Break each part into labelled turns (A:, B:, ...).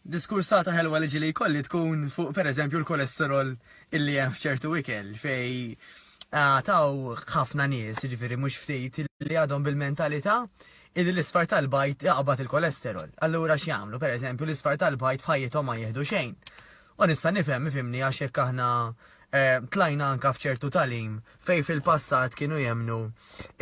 A: Diskursata ħelwa li ġili jkolli tkun fuq pereżempju l-kolesterol illi hemm f'ċertu ikel fej taw ħafna nies, ġifieri mhux ftit li għadhom bil-mentalità illi l-isfar tal-bajt jaqbad il-kolesterol. Allura x'jagħmlu? Pereżempju l-isfar tal-bajt f'ħajjithom ma jieħdu xejn. U nista' nifhimni għax hekk aħna tlajna anka f'ċertu talim fej fil-passat kienu jemnu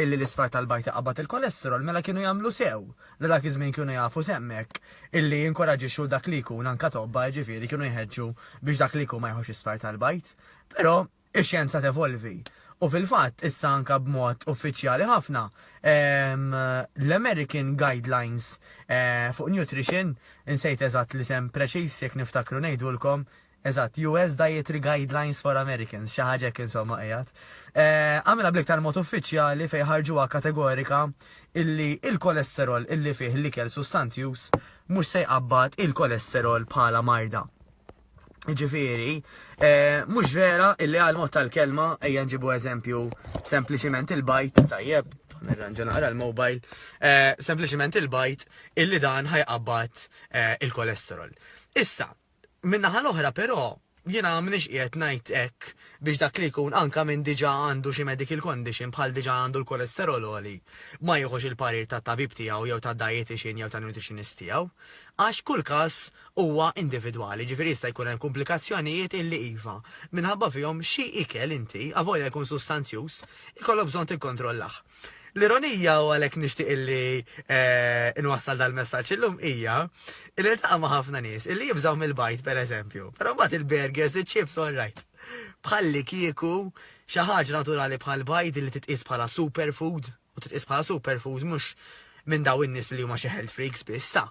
A: illi l-isfar tal-bajt jaqbad il-kolesterol mela kienu jagħmlu sew. L dak iż-żmien kienu jafu semmek illi jinkoraġixxu dak li jkun anka tobba ġifieri kienu jħeġġu biex dak li jkun ma jħux isfar tal-bajt. Però ix-xjenza tevolvi. U fil-fatt issa anka b'mod uffiċjali ħafna l-American Guidelines fuq Nutrition insejt eżatt li sem preċis jekk niftakru ngħidulkom eżatt US Dietary Guidelines for Americans xi ħaġa hekk insomma qiegħed. Għamilha bl-iktar mod uffiċjali fejn ħarġuha kategorika illi il-kolesterol illi fih l-ikel sustanzjuż mhux se jqabbad il-kolesterol bħala marda. Ġifieri, mhux vera illi għal mod tal-kelma ejja nġibu eżempju sempliċiment il-bajt tajjeb, nirranġa naqra l-mobile, sempliċiment il-bajt illi dan ħajqabbad il-kolesterol. Issa, minnaħa l-oħra però jiena m'iniex qiegħed ngħid hekk biex dak li jkun anka minn diġà għandu xi medical condition bħal diġà għandu l-kolesterol għoli ma jieħux il-parir tat-tabib tiegħu jew tad-dietitian jew tan-nutritionist tiegħu. Għax kull każ huwa individwali, ġifieri jista' jkun hemm komplikazzjonijiet illi iva minħabba fihom xi ikel inti avolja jkun sustanzjuż ikollok bżonn tikkontrollah. L-ironija u għalhekk nixtieq illi inwassal dal-messaġġ illum hija illi niltaqa' ma' ħafna nies illi jibżgħu mill-bajt pereżempju, però mbagħad il-burgers, il-chips all right. Bħalli kieku xi ħaġa naturali bħal bajt illi titqis bħala superfood u titqis bħala superfood mhux minn daw in-nies li huma xi health freaks biss ta'.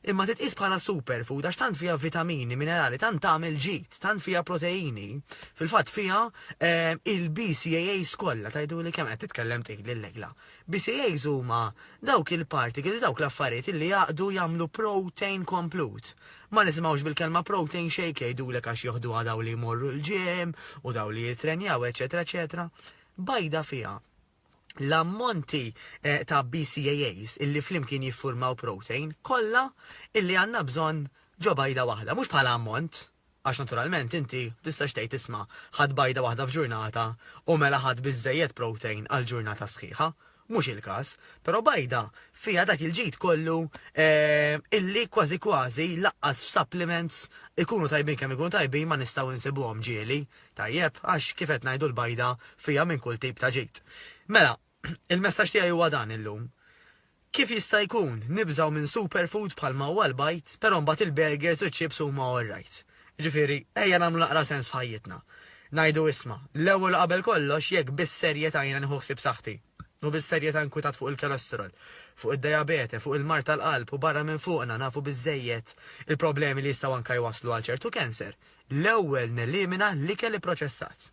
A: Imma titqis bħala superfood għax tant fiha vitamini, minerali, tant tagħmel ġid, tant fiha proteini. Fil-fatt fiha il-BCAAs kollha tajdu li kemm qed titkellem tgħidli l-legla. BCAAs huma dawk il-particles, dawk l-affarijiet li jaqdu jagħmlu protein complete. Ma nisimgħux bil-kelma protein shake jgħidulek għax joħduha daw li jmorru l-ġim u daw li jitrenjaw, eċetera, eċetera. Bajda fiha l-ammonti ta' BCAAs illi flimkien jiffurmaw protein kollha illi għandna bżonn ġo bajda waħda, mhux bħala ammont, għax naturalment inti tista' xtejt tisma' ħadd bajda waħda f'ġurnata u mela ħadd biżżejjed protein għal ġurnata sħiħa, mhux il-każ, però bajda fiha dak il-ġid kollu illi kważi kważi laqqas supplements ikunu tajbin kemm ikunu tajbin ma nistgħu nsibuhom ġieli, tajjeb għax kif qed ngħidu l-bajda fiha minn kull tip ta' ġid. Mela, il-messaġġ tiegħi huwa dan illum. Kif jista' jkun nibżgħu minn superfood bħalma huwa l-bajt, però mbagħad il-burgers u ch-chips huma all right. Ġifieri, ejja nagħmlu naqra sens f'ħajjitna. Ngħidu isma' l-ewwel qabel kollox jekk bis-serjetà jiena nieħu ħsieb saħħti u bis-serjetà nkwitat fuq il-kolesterol, fuq id-diabete, fuq il-mart tal-qalb u barra minn fuqna nafu biżejjed il-problemi li jistgħu anke jwasslu għal ċertu kanser. L-ewwel nelimina l-ikel ipproċessat.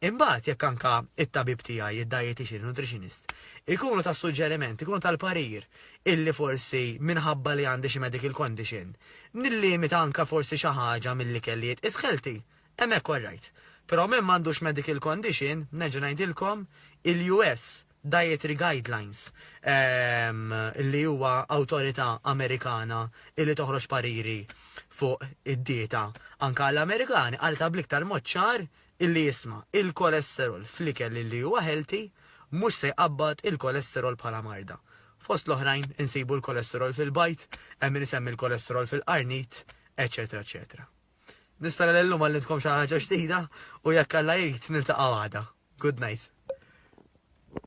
A: Imbagħad jekk anka it-tabib tiegħi, id-dietitian, nutritionist, ikunu ta' suġġerimenti, ikunu tal-parir illi forsi minħabba li għandi xi medical condition, nillimita anka forsi xi ħaġa mill-ikel li jitqis ħelti, hemmhekk all right. Però minn m'għandux medical condition, nerġa' ngħidilkom il-US Dietary Guidelines li huwa awtorità Amerikana illi toħroġ pariri fuq id-dieta anka l-Amerikani għal ta' bliktar mod ċar illi jisma' il-kolesterol fl-ikel illi huwa healthy mhux se jqabbad il-kolesterol bħala marda. Fost l-oħrajn insibu l-kolesterol fil-bajt, hemm min isemmi l-kolesterol fil-qarnit, eċetera, eċetera. Nispera l-lum għallintkom xi ħaġa ġdida u jekk Alla jgħid niltaqgħu għada. Good night.